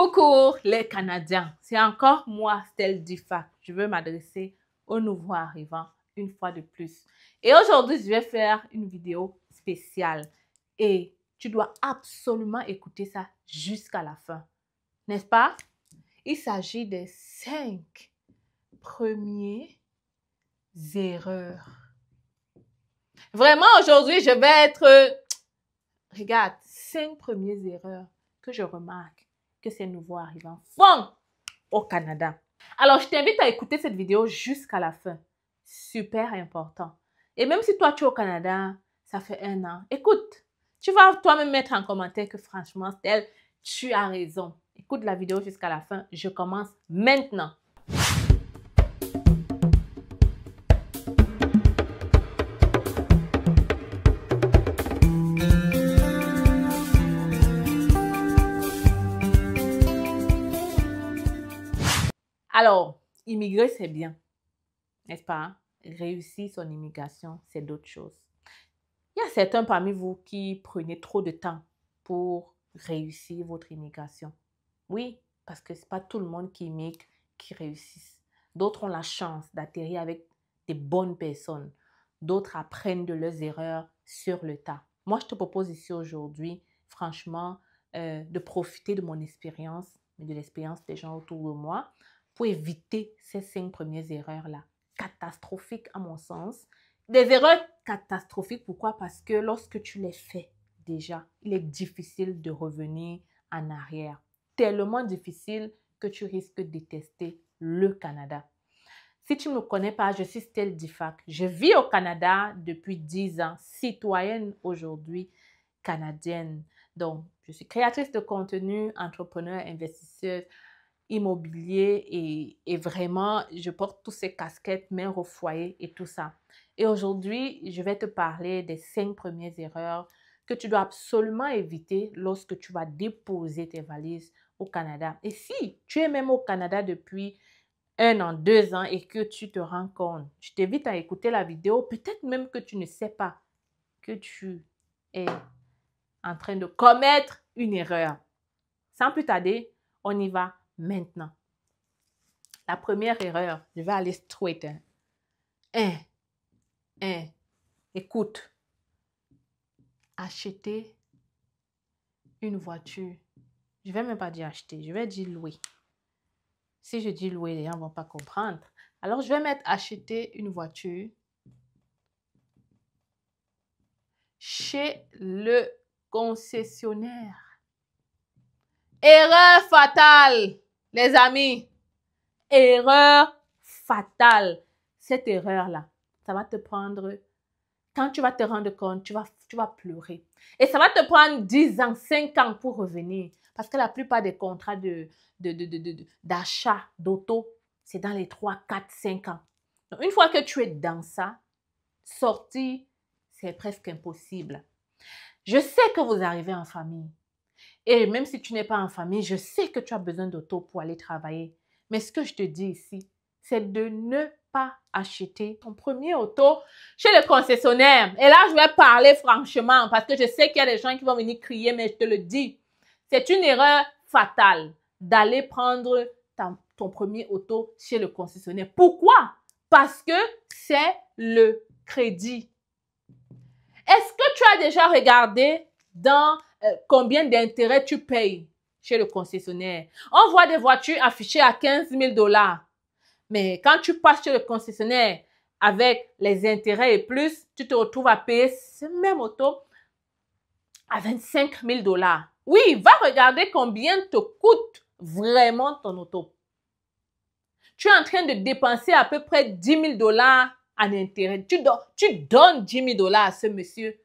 Coucou les Canadiens, c'est encore moi, Stell Difac. Je veux m'adresser aux nouveaux arrivants une fois de plus. Et aujourd'hui, je vais faire une vidéo spéciale. Et tu dois absolument écouter ça jusqu'à la fin. N'est-ce pas? Il s'agit des 5 premières erreurs. Vraiment, aujourd'hui, je vais être... Regarde, 5 premières erreurs que je remarque que ces nouveaux arrivants font au Canada. Alors, je t'invite à écouter cette vidéo jusqu'à la fin. Super important. Et même si toi, tu es au Canada, ça fait 1 an, écoute, tu vas toi-même mettre en commentaire que franchement, Stell, tu as raison. Écoute la vidéo jusqu'à la fin. Je commence maintenant. Alors, immigrer, c'est bien, n'est-ce pas? Réussir son immigration, c'est d'autres choses. Il y a certains parmi vous qui prenaient trop de temps pour réussir votre immigration. Oui, parce que ce n'est pas tout le monde qui immigre qui réussisse. D'autres ont la chance d'atterrir avec des bonnes personnes. D'autres apprennent de leurs erreurs sur le tas. Moi, je te propose ici aujourd'hui, franchement, de profiter de mon expérience, et de l'expérience des gens autour de moi, pour éviter ces 5 premières erreurs-là, catastrophiques à mon sens. Des erreurs catastrophiques, pourquoi? Parce que lorsque tu les fais déjà, il est difficile de revenir en arrière. Tellement difficile que tu risques de détester le Canada. Si tu ne me connais pas, je suis Stell Difac. Je vis au Canada depuis 10 ans, citoyenne aujourd'hui canadienne. Donc, je suis créatrice de contenu, entrepreneur, investisseuse, immobilier et vraiment, je porte toutes ces casquettes, mère au foyer et tout ça. Et aujourd'hui, je vais te parler des 5 premières erreurs que tu dois absolument éviter lorsque tu vas déposer tes valises au Canada. Et si tu es même au Canada depuis 1 an, 2 ans et que tu te rends compte, je t'invite à écouter la vidéo, peut-être même que tu ne sais pas que tu es en train de commettre une erreur. Sans plus tarder, on y va maintenant. La première erreur, je vais aller straight. Écoute, acheter une voiture. Je ne vais même pas dire acheter, je vais dire louer. Si je dis louer, les gens ne vont pas comprendre. Alors, je vais mettre acheter une voiture chez le concessionnaire. Erreur fatale, les amis. Erreur fatale. Cette erreur-là, ça va te prendre, quand tu vas te rendre compte, tu vas pleurer. Et ça va te prendre 10 ans, 5 ans pour revenir. Parce que la plupart des contrats d'achat d'auto, c'est dans les 3, 4, 5 ans. Donc, une fois que tu es dans ça, sortir, c'est presque impossible. Je sais que vous arrivez en famille. Et même si tu n'es pas en famille, je sais que tu as besoin d'auto pour aller travailler. Mais ce que je te dis ici, c'est de ne pas acheter ton premier auto chez le concessionnaire. Et là, je vais parler franchement parce que je sais qu'il y a des gens qui vont venir crier, mais je te le dis. C'est une erreur fatale d'aller prendre ton premier auto chez le concessionnaire. Pourquoi? Parce que c'est le crédit. Est-ce que tu as déjà regardé dans combien d'intérêts tu payes chez le concessionnaire? On voit des voitures affichées à 15 000 $. Mais quand tu passes chez le concessionnaire avec les intérêts et plus, tu te retrouves à payer ce même auto à 25 000 $. Oui, va regarder combien te coûte vraiment ton auto. Tu es en train de dépenser à peu près 10 000 $ en intérêt. Tu donnes 10 000 $ à ce monsieur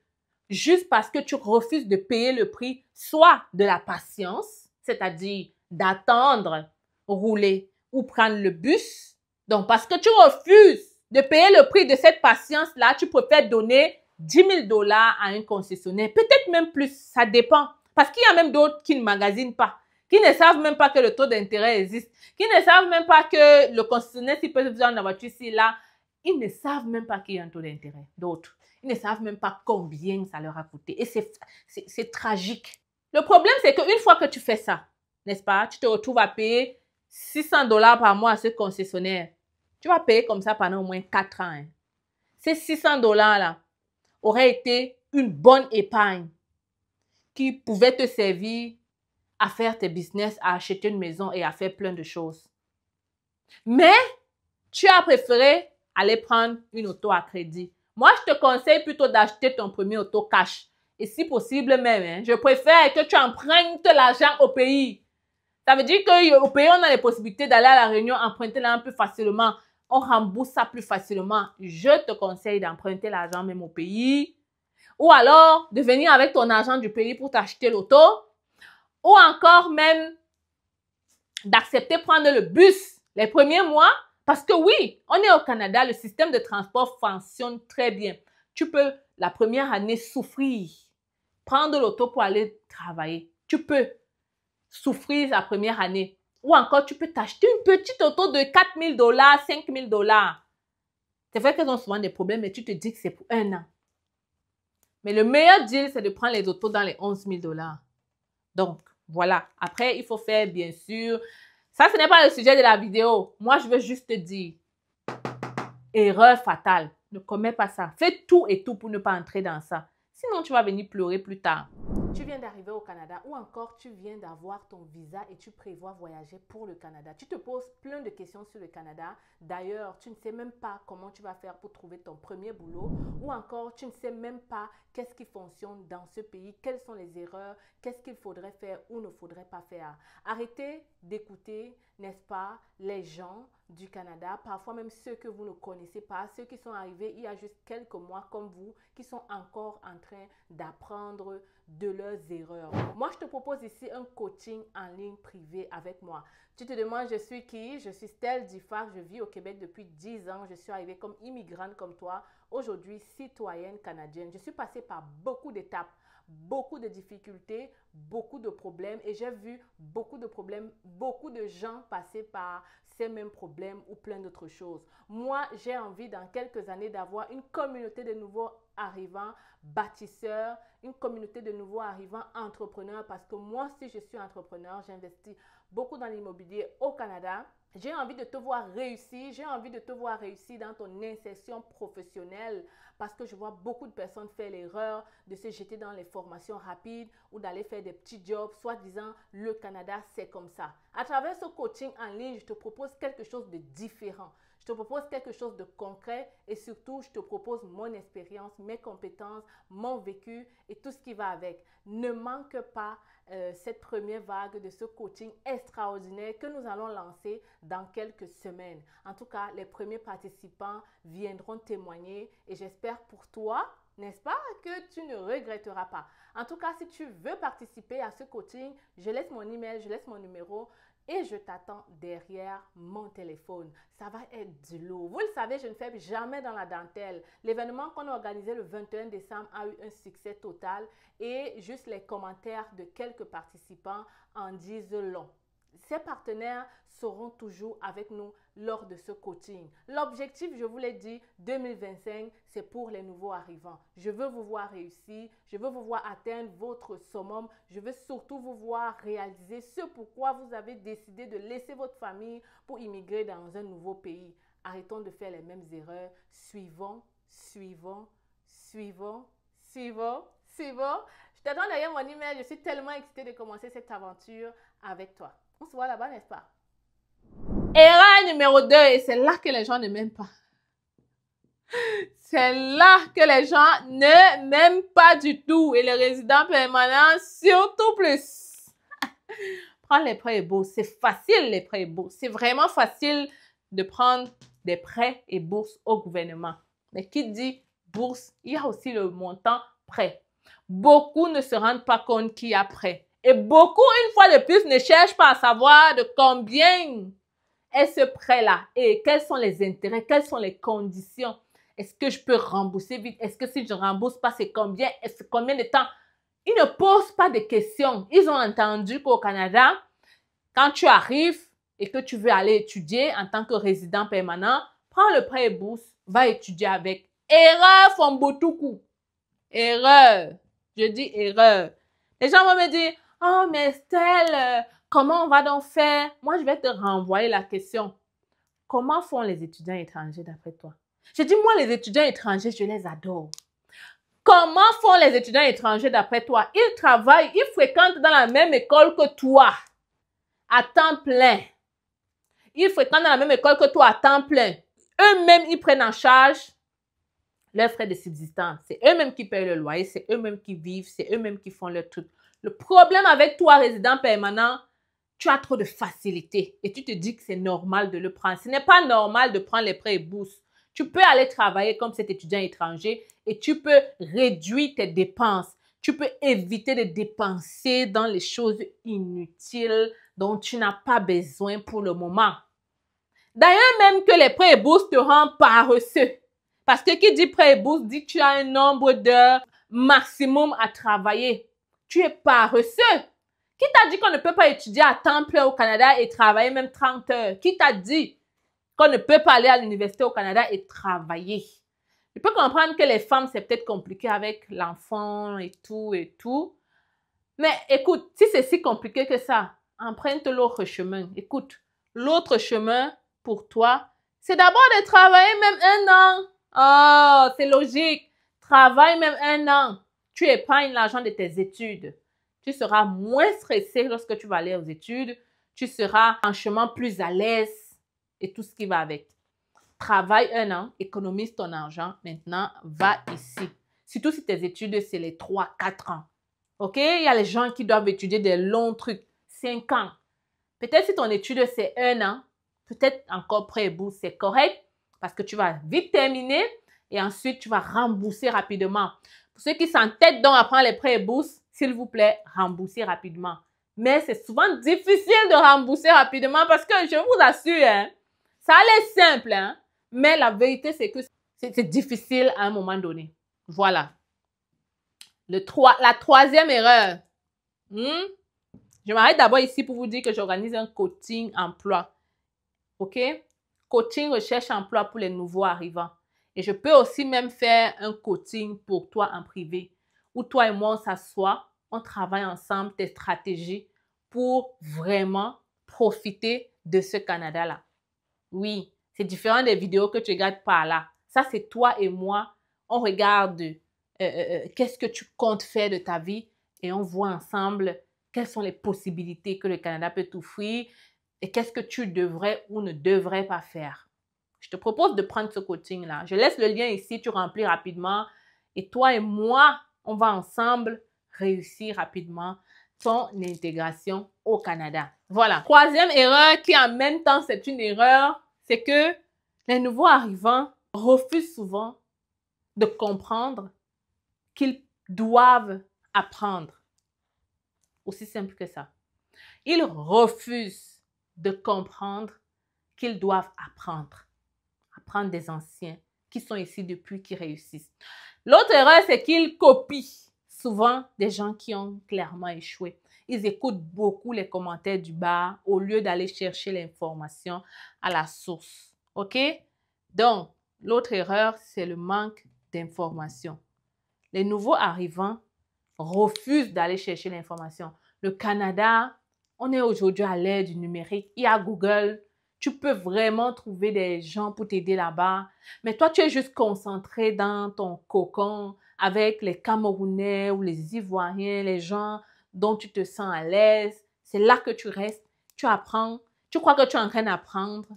juste parce que tu refuses de payer le prix, soit de la patience, c'est-à-dire d'attendre, rouler ou prendre le bus. Donc, parce que tu refuses de payer le prix de cette patience-là, tu préfères donner 10 000 $ à un concessionnaire. Peut-être même plus, ça dépend. Parce qu'il y a même d'autres qui ne magasinent pas, qui ne savent même pas que le taux d'intérêt existe, qui ne savent même pas que le concessionnaire, s'il peut vendre la voiture ici, là, ils ne savent même pas qu'il y a un taux d'intérêt. D'autres, ils ne savent même pas combien ça leur a coûté. Et c'est tragique. Le problème, c'est qu'une fois que tu fais ça, n'est-ce pas? Tu te retrouves à payer 600 $ par mois à ce concessionnaire. Tu vas payer comme ça pendant au moins 4 ans. Hein. Ces 600 $ là auraient été une bonne épargne qui pouvait te servir à faire tes business, à acheter une maison et à faire plein de choses. Mais tu as préféré aller prendre une auto à crédit. Moi, je te conseille plutôt d'acheter ton premier auto cash. Et si possible même, hein, je préfère que tu empruntes l'argent au pays. Ça veut dire qu'au pays, on a les possibilités d'aller à la Réunion, emprunter l'argent plus facilement. On rembourse ça plus facilement. Je te conseille d'emprunter l'argent même au pays. Ou alors, de venir avec ton argent du pays pour t'acheter l'auto. Ou encore même, d'accepter prendre le bus les premiers mois. Parce que oui, on est au Canada, le système de transport fonctionne très bien. Tu peux, la première année, souffrir. Prendre l'auto pour aller travailler. Tu peux souffrir la première année. Ou encore, tu peux t'acheter une petite auto de 4 000 $, 5 000 $. C'est vrai qu'elles ont souvent des problèmes, mais tu te dis que c'est pour un an. Mais le meilleur deal, c'est de prendre les autos dans les 11 000 $. Donc, voilà. Après, il faut faire, bien sûr... Ça, ce n'est pas le sujet de la vidéo. Moi, je veux juste te dire, erreur fatale. Ne commets pas ça. Fais tout et tout pour ne pas entrer dans ça. Sinon, tu vas venir pleurer plus tard. Tu viens d'arriver au Canada ou encore tu viens d'avoir ton visa et tu prévois voyager pour le Canada. Tu te poses plein de questions sur le Canada. D'ailleurs, tu ne sais même pas comment tu vas faire pour trouver ton premier boulot ou encore tu ne sais même pas qu'est-ce qui fonctionne dans ce pays, quelles sont les erreurs, qu'est-ce qu'il faudrait faire ou ne faudrait pas faire. Arrêtez d'écouter, n'est-ce pas, les gens du Canada, parfois même ceux que vous ne connaissez pas, ceux qui sont arrivés il y a juste quelques mois comme vous, qui sont encore en train d'apprendre de leurs erreurs. Moi, je te propose ici un coaching en ligne privé avec moi. Tu te demandes, je suis qui? Je suis Stell Diffard, je vis au Québec depuis 10 ans. Je suis arrivée comme immigrante comme toi, aujourd'hui citoyenne canadienne. Je suis passée par beaucoup d'étapes, beaucoup de difficultés, beaucoup de problèmes et j'ai vu beaucoup de problèmes, beaucoup de gens passer par ces mêmes problèmes ou plein d'autres choses. Moi, j'ai envie dans quelques années d'avoir une communauté de nouveaux arrivants, bâtisseurs, une communauté de nouveaux arrivants entrepreneurs parce que moi aussi je suis entrepreneur, j'investis beaucoup dans l'immobilier au Canada. J'ai envie de te voir réussir, j'ai envie de te voir réussir dans ton insertion professionnelle parce que je vois beaucoup de personnes faire l'erreur de se jeter dans les formations rapides ou d'aller faire des petits jobs, soi-disant le Canada c'est comme ça. À travers ce coaching en ligne, je te propose quelque chose de différent. Je te propose quelque chose de concret et surtout, je te propose mon expérience, mes compétences, mon vécu et tout ce qui va avec. Ne manque pas cette première vague de ce coaching extraordinaire que nous allons lancer dans quelques semaines. En tout cas, les premiers participants viendront témoigner et j'espère pour toi, n'est-ce pas, que tu ne regretteras pas. En tout cas, si tu veux participer à ce coaching, je laisse mon email, je laisse mon numéro. Et je t'attends derrière mon téléphone. Ça va être du lourd. Vous le savez, je ne fais jamais dans la dentelle. L'événement qu'on a organisé le 21 décembre a eu un succès total et juste les commentaires de quelques participants en disent long. Ces partenaires seront toujours avec nous lors de ce coaching. L'objectif, je vous l'ai dit, 2025, c'est pour les nouveaux arrivants. Je veux vous voir réussir, je veux vous voir atteindre votre summum, je veux surtout vous voir réaliser ce pourquoi vous avez décidé de laisser votre famille pour immigrer dans un nouveau pays. Arrêtons de faire les mêmes erreurs. Suivons. Je t'attends derrière mon email. Je suis tellement excitée de commencer cette aventure avec toi. On se voit là-bas, n'est-ce pas? Erreur numéro 2, et c'est là que les gens ne m'aiment pas. C'est là que les gens ne m'aiment pas du tout. Et les résidents permanents, surtout plus. Prends les prêts et bourses. C'est facile, les prêts et bourses. C'est vraiment facile de prendre des prêts et bourses au gouvernement. Mais qui dit bourse, il y a aussi le montant prêt. Beaucoup ne se rendent pas compte qu'il y a prêt. Et beaucoup, une fois de plus, ne cherchent pas à savoir de combien est ce prêt-là et quels sont les intérêts, quelles sont les conditions. Est-ce que je peux rembourser vite? Est-ce que si je ne rembourse pas, c'est combien? Est-ce combien de temps? Ils ne posent pas de questions. Ils ont entendu qu'au Canada, quand tu arrives et que tu veux aller étudier en tant que résident permanent, prends le prêt et bourse, va étudier avec. Erreur, Fombotuku. Erreur. Je dis erreur. Les gens vont me dire, Oh, mais Estelle, comment on va donc faire? Moi, je vais te renvoyer la question. Comment font les étudiants étrangers d'après toi? Je dis, moi, les étudiants étrangers, je les adore. Comment font les étudiants étrangers d'après toi? Ils travaillent, ils fréquentent dans la même école que toi, à temps plein. Ils fréquentent dans la même école que toi, à temps plein. Eux-mêmes, ils prennent en charge leurs frais de subsistance. C'est eux-mêmes qui payent le loyer, c'est eux-mêmes qui vivent, c'est eux-mêmes qui font leur truc. Le problème avec toi, résident permanent, tu as trop de facilité et tu te dis que c'est normal de le prendre. Ce n'est pas normal de prendre les prêts et bourses. Tu peux aller travailler comme cet étudiant étranger et tu peux réduire tes dépenses. Tu peux éviter de dépenser dans les choses inutiles dont tu n'as pas besoin pour le moment. D'ailleurs, même que les prêts et bourses te rendent paresseux. Parce que qui dit prêt et bourse dit que tu as un nombre d'heures maximum à travailler. Tu es paresseux. Qui t'a dit qu'on ne peut pas étudier à temps plein au Canada et travailler même 30 heures? Qui t'a dit qu'on ne peut pas aller à l'université au Canada et travailler? Je peux comprendre que les femmes, c'est peut-être compliqué avec l'enfant et tout. Mais écoute, si c'est si compliqué que ça, emprunte l'autre chemin. Écoute, l'autre chemin pour toi, c'est d'abord de travailler même 1 an. Oh, c'est logique. Travaille même 1 an. Tu épargnes l'argent de tes études. Tu seras moins stressé lorsque tu vas aller aux études. Tu seras franchement plus à l'aise et tout ce qui va avec. Travaille 1 an, économise ton argent. Maintenant, va ici. Surtout si tes études, c'est les 3-4 ans. OK? Il y a les gens qui doivent étudier des longs trucs. 5 ans. Peut-être si ton étude, c'est 1 an, peut-être encore prêt et bourse, c'est correct parce que tu vas vite terminer et ensuite, tu vas rembourser rapidement. Pour ceux qui s'entêtent donc à prendre les prêts et bourses, s'il vous plaît, remboursez rapidement. Mais c'est souvent difficile de rembourser rapidement parce que je vous assure, hein, ça a l'air simple, hein, mais la vérité, c'est que c'est difficile à un moment donné. Voilà. La troisième erreur. Je m'arrête d'abord ici pour vous dire que j'organise un coaching emploi. OK? Coaching recherche emploi pour les nouveaux arrivants. Et je peux aussi même faire un coaching pour toi en privé, où toi et moi, on s'assoit, on travaille ensemble tes stratégies pour vraiment profiter de ce Canada-là. Oui, c'est différent des vidéos que tu regardes par là. Ça, c'est toi et moi. On regarde qu'est-ce que tu comptes faire de ta vie et on voit ensemble quelles sont les possibilités que le Canada peut t'offrir et qu'est-ce que tu devrais ou ne devrais pas faire. Je te propose de prendre ce coaching-là. Je laisse le lien ici, tu remplis rapidement et toi et moi, on va ensemble réussir rapidement ton intégration au Canada. Voilà. Troisième erreur qui en même temps c'est une erreur, c'est que les nouveaux arrivants refusent souvent de comprendre qu'ils doivent apprendre. Aussi simple que ça. Ils refusent de comprendre qu'ils doivent apprendre. Apprendre des anciens qui sont ici depuis, qui réussissent. L'autre erreur, c'est qu'ils copient souvent des gens qui ont clairement échoué. Ils écoutent beaucoup les commentaires du bas au lieu d'aller chercher l'information à la source. OK? Donc, l'autre erreur, c'est le manque d'information. Les nouveaux arrivants refusent d'aller chercher l'information. Le Canada, on est aujourd'hui à l'ère du numérique. Il y a Google. Tu peux vraiment trouver des gens pour t'aider là-bas. Mais toi, tu es juste concentré dans ton cocon avec les Camerounais ou les Ivoiriens, les gens dont tu te sens à l'aise. C'est là que tu restes. Tu apprends. Tu crois que tu es en train d'apprendre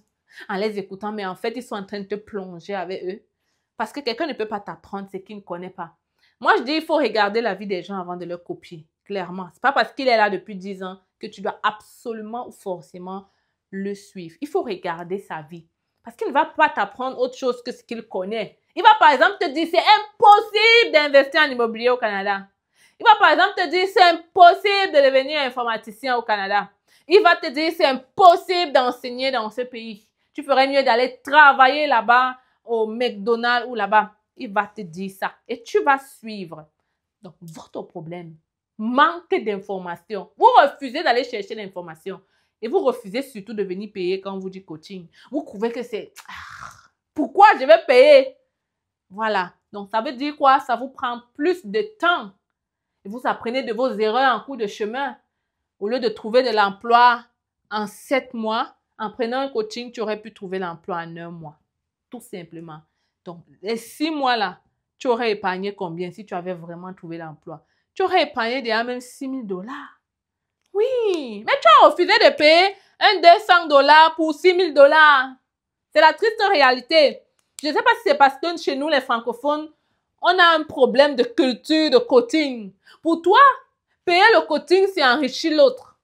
en les écoutant, mais en fait, ils sont en train de te plonger avec eux. Parce que quelqu'un ne peut pas t'apprendre ce qu'il ne connaît pas. Moi, je dis, il faut regarder la vie des gens avant de leur copier, clairement. C'est pas parce qu'il est là depuis 10 ans que tu dois absolument ou forcément le suivre. Il faut regarder sa vie. Parce qu'il ne va pas t'apprendre autre chose que ce qu'il connaît. Il va par exemple te dire, c'est impossible d'investir en immobilier au Canada. Il va par exemple te dire, c'est impossible de devenir informaticien au Canada. Il va te dire, c'est impossible d'enseigner dans ce pays. Tu ferais mieux d'aller travailler là-bas au McDonald's ou là-bas. Il va te dire ça et tu vas suivre. Donc, votre problème, manque d'informations. Vous refusez d'aller chercher l'information et vous refusez surtout de venir payer quand on vous dit coaching. Vous trouvez que c'est pourquoi je vais payer? Voilà. Donc, ça veut dire quoi? Ça vous prend plus de temps et vous apprenez de vos erreurs en cours de chemin. Au lieu de trouver de l'emploi en 7 mois, en prenant un coaching, tu aurais pu trouver l'emploi en 1 mois. Tout simplement. Donc, les 6 mois-là, tu aurais épargné combien si tu avais vraiment trouvé l'emploi? Tu aurais épargné déjà même 6 000 $. Oui, mais tu as refusé de payer un 200 $ pour 6 000 $. C'est la triste réalité. Je ne sais pas si c'est parce que chez nous, les francophones, on a un problème de culture, de coaching. Pour toi, payer le coaching, c'est enrichir l'autre.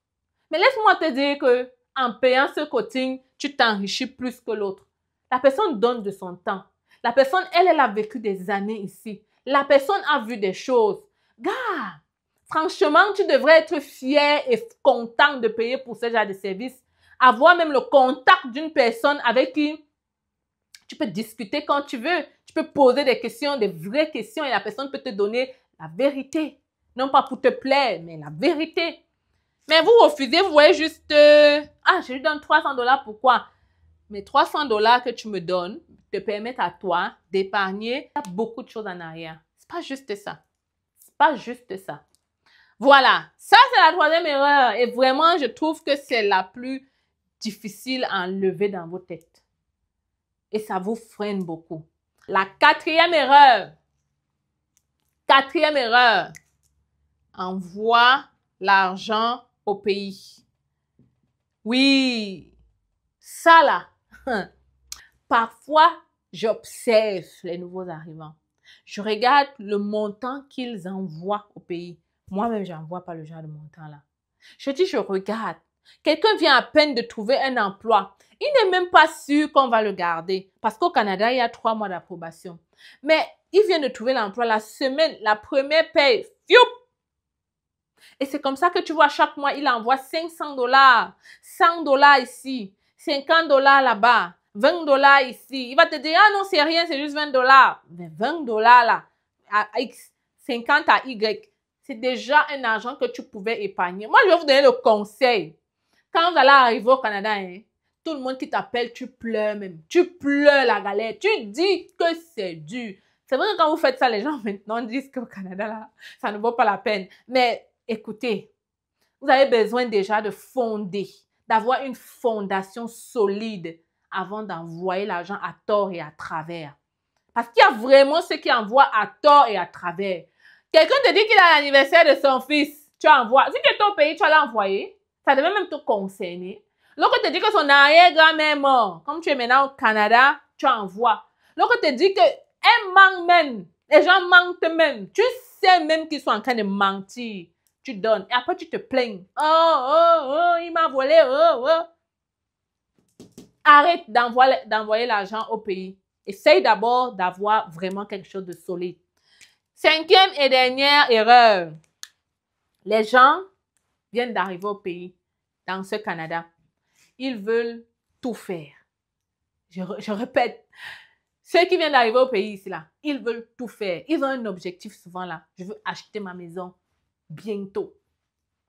Mais laisse-moi te dire que en payant ce coaching, tu t'enrichis plus que l'autre. La personne donne de son temps. La personne, elle a vécu des années ici. La personne a vu des choses. Gars, franchement, tu devrais être fier et content de payer pour ce genre de service. Avoir même le contact d'une personne avec qui tu peux discuter quand tu veux. Tu peux poser des questions, des vraies questions et la personne peut te donner la vérité. Non pas pour te plaire, mais la vérité. Mais vous refusez, vous voyez juste, je lui donne 300 $, pourquoi? Mais 300 $ que tu me donnes te permettent à toi d'épargner beaucoup de choses en arrière. C'est pas juste ça. C'est pas juste ça. Voilà, ça c'est la troisième erreur et vraiment je trouve que c'est la plus difficile à enlever dans vos têtes. Et ça vous freine beaucoup. La quatrième erreur, envoie l'argent au pays. Oui, ça là, parfois j'observe les nouveaux arrivants. Je regarde le montant qu'ils envoient au pays. Moi-même, je n'envoie pas le genre de montant là. Je dis, je regarde. Quelqu'un vient à peine de trouver un emploi. Il n'est même pas sûr qu'on va le garder. Parce qu'au Canada, il y a 3 mois d'approbation. Mais il vient de trouver l'emploi la semaine, la première paye. Fioup! Et c'est comme ça que tu vois, chaque mois, il envoie 500 $, 100 $ ici, 50 $ là-bas, 20 $ ici. Il va te dire, ah non, c'est rien, c'est juste 20 $. Mais 20 $ là, à X, 50 à Y, c'est déjà un argent que tu pouvais épargner. Moi, je vais vous donner le conseil. Quand vous allez arriver au Canada, hein, tout le monde qui t'appelle, tu pleures même. Tu pleures la galère. Tu dis que c'est dur. C'est vrai que quand vous faites ça, les gens maintenant disent qu'au Canada, là, ça ne vaut pas la peine. Mais écoutez, vous avez besoin déjà de fonder, d'avoir une fondation solide avant d'envoyer l'argent à tort et à travers. Parce qu'il y a vraiment ceux qui envoient à tort et à travers. Quelqu'un te dit qu'il a l'anniversaire de son fils, tu envoies. Si tu es au pays, tu vas l'envoyer. Ça devait même te concerner. L'autre te dit que son arrière-grand-mère est mort. Comme tu es maintenant au Canada, tu envoies. L'autre te dit qu'elle manque même. Les gens mentent même. Tu sais même qu'ils sont en train de mentir. Tu donnes. Et après, tu te plains. Oh, il m'a volé. Arrête d'envoyer l'argent au pays. Essaye d'abord d'avoir vraiment quelque chose de solide. 5e et dernière erreur. Les gens viennent d'arriver au pays, dans ce Canada. Ils veulent tout faire. Je répète, ceux qui viennent d'arriver au pays ici, là, ils veulent tout faire. Ils ont un objectif souvent là. Je veux acheter ma maison bientôt.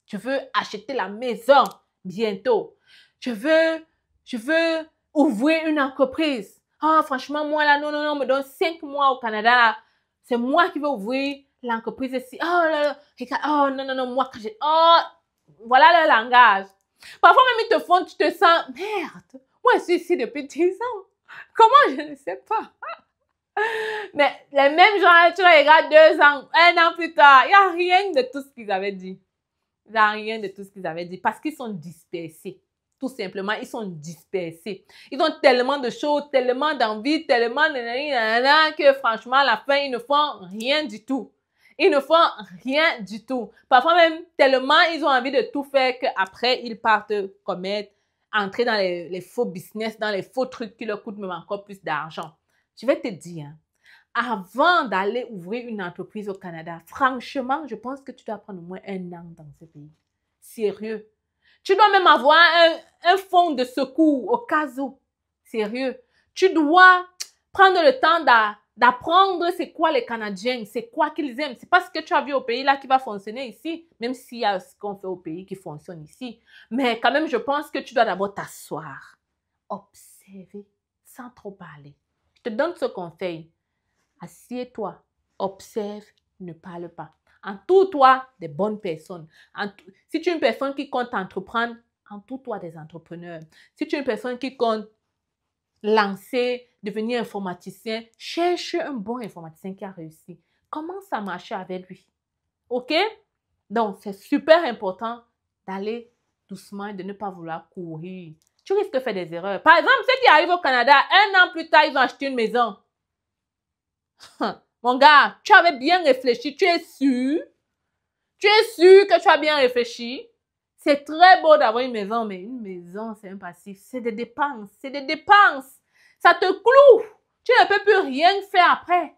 Je veux acheter la maison bientôt. Je veux ouvrir une entreprise. Ah, franchement, moi là, non, on me donne 5 mois au Canada. C'est moi qui veux ouvrir l'entreprise ici. Oh là là, regarde, oh non, moi que j'ai... Oh, voilà le langage. Parfois même, ils te font, tu te sens, merde, moi je suis ici depuis 10 ans. Comment? Je ne sais pas. Mais les mêmes gens, tu les regardes 2 ans, 1 an plus tard, il n'y a rien de tout ce qu'ils avaient dit. Il n'y a rien de tout ce qu'ils avaient dit parce qu'ils sont dispersés. Tout simplement, ils sont dispersés. Ils ont tellement de choses, tellement d'envie, tellement de que franchement, à la fin, ils ne font rien du tout. Ils ne font rien du tout. Parfois même, tellement ils ont envie de tout faire qu'après, ils partent commettre, entrer dans les faux business, dans les faux trucs qui leur coûtent même encore plus d'argent. Je vais te dire, avant d'aller ouvrir une entreprise au Canada, franchement, je pense que tu dois prendre au moins 1 an dans ce pays. Sérieux. Tu dois même avoir un fonds de secours au cas où. Sérieux. Tu dois prendre le temps d'apprendre c'est quoi les Canadiens, c'est quoi qu'ils aiment. C'est pas ce que tu as vu au pays là qui va fonctionner ici, même s'il y a ce qu'on fait au pays qui fonctionne ici. Mais quand même, je pense que tu dois d'abord t'asseoir, observer, sans trop parler. Je te donne ce conseil. Assieds-toi, observe, ne parle pas. Entoure-toi des bonnes personnes. Si tu es une personne qui compte entreprendre, entoure-toi des entrepreneurs. Si tu es une personne qui compte lancer, devenir informaticien, cherche un bon informaticien qui a réussi. Commence à marcher avec lui. OK? Donc, c'est super important d'aller doucement et de ne pas vouloir courir. Tu risques de faire des erreurs. Par exemple, ceux qui arrivent au Canada, 1 an plus tard, ils ont acheté une maison. Mon gars, tu avais bien réfléchi. Tu es sûr? Tu es sûr que tu as bien réfléchi? C'est très beau d'avoir une maison, mais une maison, c'est un passif. C'est des dépenses. C'est des dépenses. Ça te cloue. Tu ne peux plus rien faire après.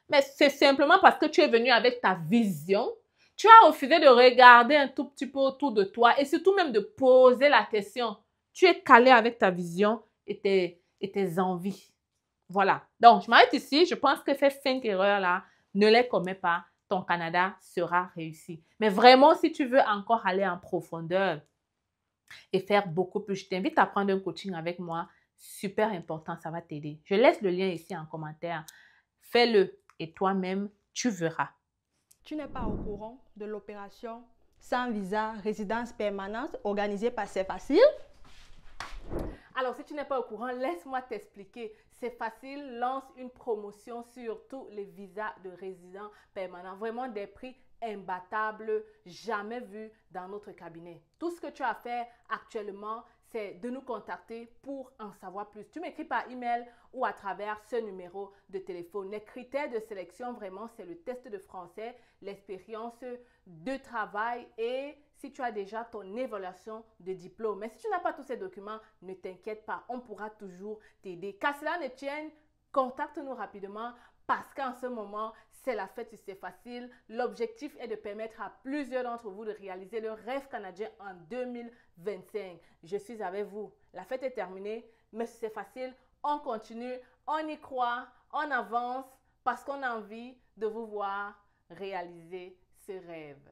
Mais c'est simplement parce que tu es venu avec ta vision. Tu as refusé de regarder un tout petit peu autour de toi et surtout même de poser la question. Tu es calé avec ta vision et tes envies. Voilà. Donc, je m'arrête ici. Je pense que ces 5 erreurs-là, ne les commets pas. Ton Canada sera réussi. Mais vraiment, si tu veux encore aller en profondeur et faire beaucoup plus, je t'invite à prendre un coaching avec moi. Super important, ça va t'aider. Je laisse le lien ici en commentaire. Fais-le et toi-même, tu verras. Tu n'es pas au courant de l'opération sans visa résidence permanente organisée par C'est Facile? Alors, si tu n'es pas au courant, laisse-moi t'expliquer. C'est facile, lance une promotion sur tous les visas de résidents permanents. Vraiment des prix imbattables, jamais vus dans notre cabinet. Tout ce que tu as à faire actuellement, c'est de nous contacter pour en savoir plus. Tu m'écris par email ou à travers ce numéro de téléphone. Les critères de sélection, vraiment, c'est le test de français, l'expérience de travail et si tu as déjà ton évaluation de diplôme. Mais si tu n'as pas tous ces documents, ne t'inquiète pas, on pourra toujours t'aider. Qu'à cela ne tienne, contacte-nous rapidement parce qu'en ce moment, c'est la fête, c'est facile. L'objectif est de permettre à plusieurs d'entre vous de réaliser le rêve canadien en 2025. Je suis avec vous. La fête est terminée, mais c'est facile. On continue, on y croit, on avance parce qu'on a envie de vous voir réaliser ce rêve.